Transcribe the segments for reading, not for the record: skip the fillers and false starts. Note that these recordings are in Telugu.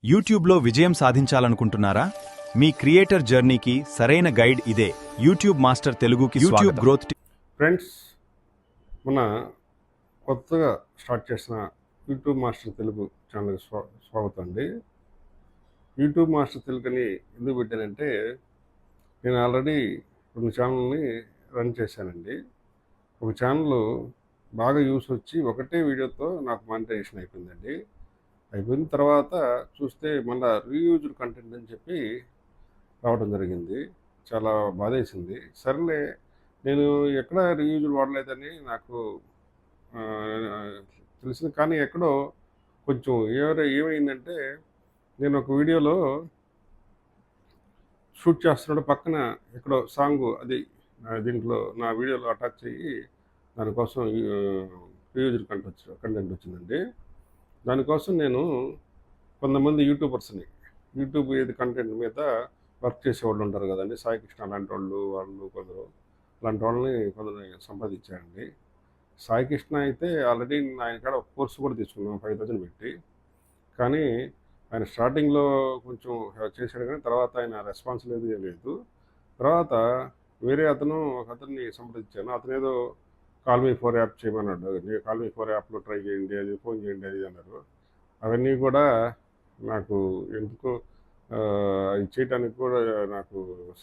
యూట్యూబ్లో విజయం సాధించాలనుకుంటున్నారా? మీ క్రియేటర్ జర్నీకి సరైన గైడ్ ఇదే. యూట్యూబ్ మాస్టర్ తెలుగుకి యూట్యూబ్ గ్రోత్ ఫ్రెండ్స్, మన కొత్తగా స్టార్ట్ చేసిన యూట్యూబ్ మాస్టర్ తెలుగు ఛానల్కి స్వాగతం అండి. యూట్యూబ్ మాస్టర్ తెలుగుని ఎందుకు పెట్టానంటే, నేను ఆల్రెడీ 2 ఛానల్ని రన్ చేశానండి. ఒక ఛానల్ బాగా యూస్ వచ్చి ఒకటే వీడియోతో నాకు మానిటైజేషన్ అయిపోయిందండి. అయిపోయిన తర్వాత చూస్తే మళ్ళీ రీయూజ్డ్ కంటెంట్ అని చెప్పి రావడం జరిగింది. చాలా బాధేసింది. సరేలే, నేను ఎక్కడ రీయూజ్డ్ వాడలేదని నాకు తెలిసింది. కానీ ఎక్కడో కొంచెం ఏమైందంటే, నేను ఒక వీడియోలో షూట్ చేస్తున్నాడు, పక్కన ఎక్కడో సాంగ్ అది దీంట్లో నా వీడియోలో అటాచ్ అయ్యి దానికోసం రీయూజ్డ్ కంటెంట్ వచ్చిందండి. దానికోసం నేను కొంతమంది యూట్యూబ్ ఏది కంటెంట్ మీద వర్క్ చేసేవాళ్ళు ఉంటారు కదండి, సాయి కృష్ణ అలాంటి వాళ్ళు కొందరు అలాంటి వాళ్ళని సంపాదించారండి. సాయి కృష్ణ అయితే ఆల్రెడీ ఆయన కాడ కోర్సు కూడా తీసుకున్నాం 5,000 పెట్టి. కానీ ఆయన స్టార్టింగ్లో కొంచెం చేశాడు, కానీ తర్వాత ఆయన రెస్పాన్స్ లేదు. తర్వాత వేరే ఒక అతన్ని సంప్రదించాను. అతను ఏదో కాల్ మీ ఫోర్ యాప్ చేయమన్నాడు. కాల్ మీ ఫోర్ యాప్లో ట్రై చేయండి, అది ఫోన్ చేయండి అది అన్నారు. అవన్నీ కూడా నాకు ఎందుకు అది చేయడానికి కూడా నాకు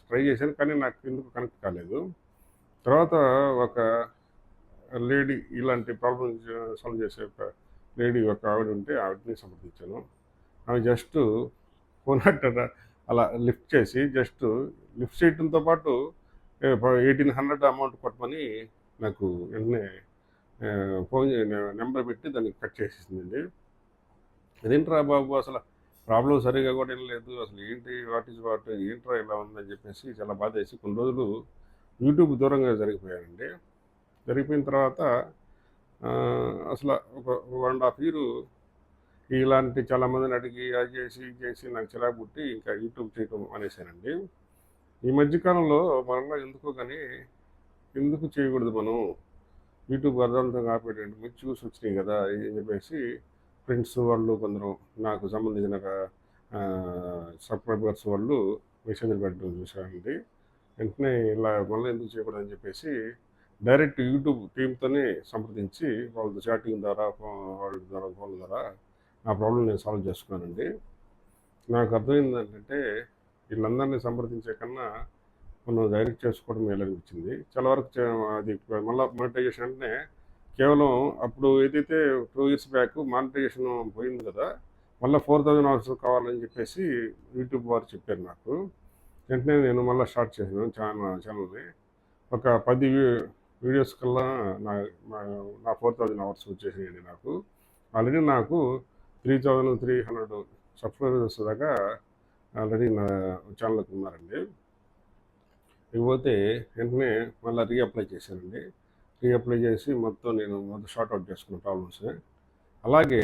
ట్రై చేశాను, కానీ నాకు ఎందుకు కనెక్ట్ కాలేదు. తర్వాత ఒక లేడీ ఇలాంటి ప్రాబ్లమ్ సాల్వ్ చేసే ఒక లేడీ ఒక ఆవిడ ఉంటే ఆవిడని సంప్రదించాను. ఆమె జస్ట్ ఫోన్ అలా లిఫ్ట్ చేసి లిఫ్ట్ చేయడంతో పాటు 1,800 అమౌంట్ కొట్టమని నాకు వెంటనే ఫోన్ నెంబర్ పెట్టి దానికి కట్ చేసేసిందండి. అదేంట్రా బాబు, అసలు ప్రాబ్లం సరిగా కూడా ఏం లేదు, అసలు ఏంటి వాట్ ఏంట్రా ఇలా ఉందని చెప్పేసి చాలా బాధ వేసి కొన్ని రోజులు యూట్యూబ్ దూరంగా జరిగిపోయానండి. జరిగిపోయిన తర్వాత అసలు ఒక 1.5 year ఇలాంటి చాలామందిని అడిగి అది చేసి ఇది చేసి నాకు చిరాకు పుట్టి ఇంకా యూట్యూబ్ చేయటం అనేసానండి. ఈ మధ్యకాలంలో మనలో ఎందుకు చేయకూడదు మనం, యూట్యూబ్ అర్థవంతంగా ఆపేటండి, మంచి చూసి వచ్చినాయి కదా అని చెప్పేసి ఫ్రెండ్స్ వాళ్ళు కొందరు నాకు సంబంధించిన సబ్స్క్రైబర్స్ వాళ్ళు మెసేజ్లు పెట్టడం చూశానండి. వెంటనే ఇలా మళ్ళీ ఎందుకు చేయకూడదని చెప్పేసి డైరెక్ట్ యూట్యూబ్ టీంతోనే సంప్రదించి వాళ్ళతో చాటింగ్ ద్వారా ఫోన్ ద్వారా నా ప్రాబ్లం నేను సాల్వ్ చేసుకున్నానండి. నాకు అర్థమైంది ఏంటంటే, వీళ్ళందరినీ సంప్రదించే కన్నా మనం డైరెక్ట్ చేసుకోవడం మేలనిపించింది. చాలా వరకు అది మళ్ళీ మానిటైజేషన్ అంటే కేవలం అప్పుడు ఏదైతే 2 years బ్యాక్ మానిటైజేషన్ పోయింది కదా, మళ్ళీ 4,000 hours కావాలని చెప్పేసి యూట్యూబ్ వారు చెప్పారు నాకు. వెంటనే నేను మళ్ళీ స్టార్ట్ చేశాను ఛానల్ని. ఒక 10 వీడియోస్ కల్లా నా 4,000 hours వచ్చేసాయండి. నాకు ఆల్రెడీ నాకు 3,300 సబ్స్క్రైబర్స్ దాకా ఆల్రెడీ నా ఛానల్కి ఉన్నారండి. ఇకపోతే వెంటనే మళ్ళీ రీఅప్లై చేశానండి. రీఅప్లై చేసి నేను షార్ట్ అవుట్ చేసుకున్న ప్రాబ్లమ్స్. అలాగే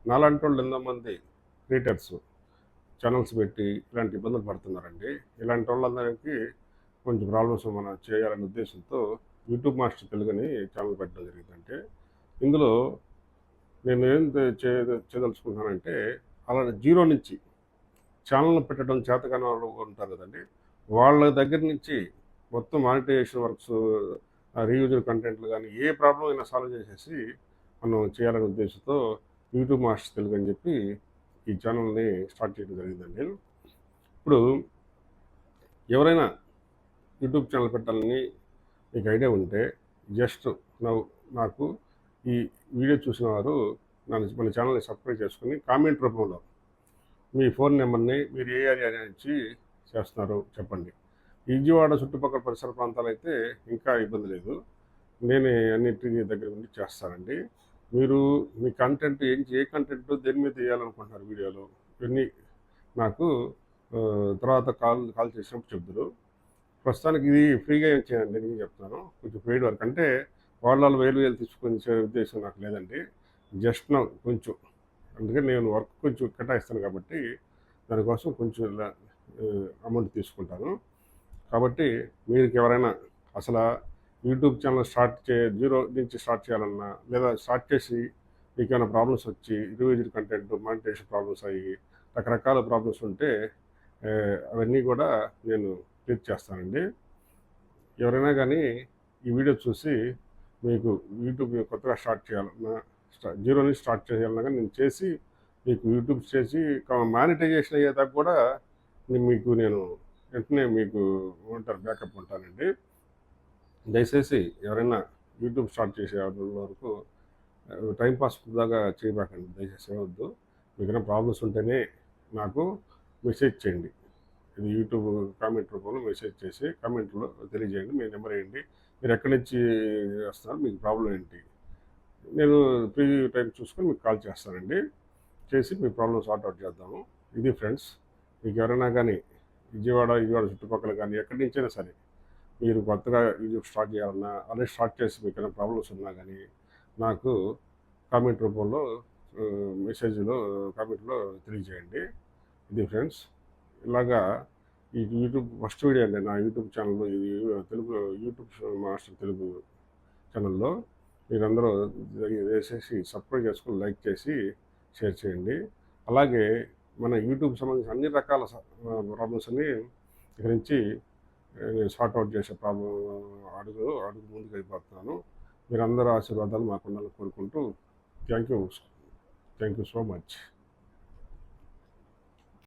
నాలాంటి వాళ్ళు ఎంతోమంది క్రియేటర్స్ ఛానల్స్ పెట్టి ఇలాంటి ఇబ్బందులు పడుతున్నారండి. ఇలాంటి వాళ్ళందరికీ కొంచెం ప్రాబ్లమ్స్ మనం చేయాలనే ఉద్దేశంతో యూట్యూబ్ మాస్టర్ తెలుగుని ఛానల్ పెట్టడం జరిగిందంటే, ఇందులో నేను ఏం చేయదలుచుకుంటున్నానంటే, అలా జీరో నుంచి ఛానల్ పెట్టడం చేతకాని వాళ్ళు ఉంటారు కదండి, వాళ్ళ దగ్గర నుంచి మొత్తం మానిటైజేషన్ వర్క్స్, రీయూజ్డ్ కంటెంట్లు కానీ ఏ ప్రాబ్లం అయినా సాల్వ్ చేసేసి మనం చేయాలనే ఉద్దేశంతో యూట్యూబ్ మాస్టర్ తెలుగు అని చెప్పి ఈ ఛానల్ని స్టార్ట్ చేయడం జరిగిందండి. ఇప్పుడు ఎవరైనా యూట్యూబ్ ఛానల్ పెట్టాలని మీకు ఐడియా ఉంటే జస్ట్ నాకు ఈ వీడియో చూసిన వారు మన ఛానల్ని సబ్స్క్రైబ్ చేసుకుని కామెంట్ రూపంలో మీ ఫోన్ నెంబర్ని, మీరు ఏ ఏరియా నుంచి చేస్తున్నారో చెప్పండి. విజయవాడ చుట్టుపక్కల పరిసర ప్రాంతాలు అయితే ఇంకా ఇబ్బంది లేదు, నేనే అన్నింటినీ దగ్గర ఉండి చేస్తానండి. మీరు మీ కంటెంట్ ఏ కంటెంట్ దేని మీద వేయాలనుకుంటున్నారు వీడియోలో ఇవన్నీ నాకు తర్వాత కాల్ చేసినప్పుడు చెప్తారు. ప్రస్తుతానికి ఇది ఫ్రీగా ఏం చేయండి, నేను చెప్తాను. కొంచెం పెయిడ్ వర్క్ అంటే వాళ్ళు వేలు తీసుకొని ఉద్దేశం నాకు లేదండి. జస్ట్ కొంచెం, అందుకే నేను వర్క్ కొంచెం కేటాయిస్తాను కాబట్టి దానికోసం కొంచెం అమౌంట్ తీసుకుంటాను. కాబట్టి మీరు ఎవరైనా అసలు యూట్యూబ్ ఛానల్ జీరో నుంచి స్టార్ట్ చేయాలన్నా, లేదా స్టార్ట్ చేసి మీకు ఏమైనా ప్రాబ్లమ్స్ వచ్చి రివ్యూజ్డ్ కంటెంట్ మానిటైజేషన్ ప్రాబ్లమ్స్ అయ్యి రకరకాల ప్రాబ్లమ్స్ ఉంటే అవన్నీ కూడా నేను క్లియర్ చేస్తానండి. ఎవరైనా కానీ ఈ వీడియో చూసి మీకు యూట్యూబ్ కొత్తగా స్టార్ట్ చేయాలన్నా జీరో నుంచి స్టార్ట్ చేయాలన్నా కానీ నేను చేసి మీకు యూట్యూబ్ చేసి మానిటైజేషన్ అయ్యేదాకా కూడా నేను వెంటనే మీకు బ్యాకప్ ఉంటానండి. దయచేసి ఎవరైనా యూట్యూబ్ స్టార్ట్ చేసే వరకు టైంపాస్ దాకా చేయబాకండి, దయచేసి ఏమవద్దు. మీకైనా ప్రాబ్లమ్స్ ఉంటేనే నాకు మెసేజ్ చేయండి. ఇది యూట్యూబ్ కామెంట్ రూపంలో మెసేజ్ చేసి కామెంట్లో తెలియజేయండి. మీ నెంబర్ వేయండి, మీరు ఎక్కడి నుంచి వస్తున్నారు, మీకు ప్రాబ్లం ఏంటి, నేను ప్రివ్యూ టైం చూసుకొని మీకు కాల్ చేస్తానండి. చేసి మీ ప్రాబ్లమ్ సార్ట్అవుట్ చేద్దాము. ఇది ఫ్రెండ్స్, మీకు ఎవరైనా కానీ విజయవాడ చుట్టుపక్కల కానీ ఎక్కడి నుంచైనా సరే మీరు కొత్తగా యూట్యూబ్ స్టార్ట్ చేయాలన్నా, అలాగే స్టార్ట్ చేసి మీకు ఏమైనా ప్రాబ్లమ్స్ ఉన్నా కానీ నాకు కామెంట్ రూపంలో కామెంట్లో తెలియజేయండి. ఇది ఫ్రెండ్స్, ఇలాగా ఈ యూట్యూబ్ ఫస్ట్ వీడియో అండి నా యూట్యూబ్ ఛానల్లో, ఇది తెలుగు యూట్యూబ్ మాస్టర్ తెలుగు ఛానల్లో. మీరందరూ వేసేసి సబ్స్క్రైబ్ చేసుకొని లైక్ చేసి షేర్ చేయండి. అలాగే మన యూట్యూబ్ సంబంధించిన అన్ని రకాల ప్రాబ్లమ్స్ అన్ని ఇక్కడి నుంచి నేను సార్ట్అవుట్ చేసే అడుగు ముందుకు వెళ్ళిపోతున్నాను. మీరందరూ ఆశీర్వాదాలు మాకు ఉండాలని కోరుకుంటూ థ్యాంక్ యూ సో మచ్.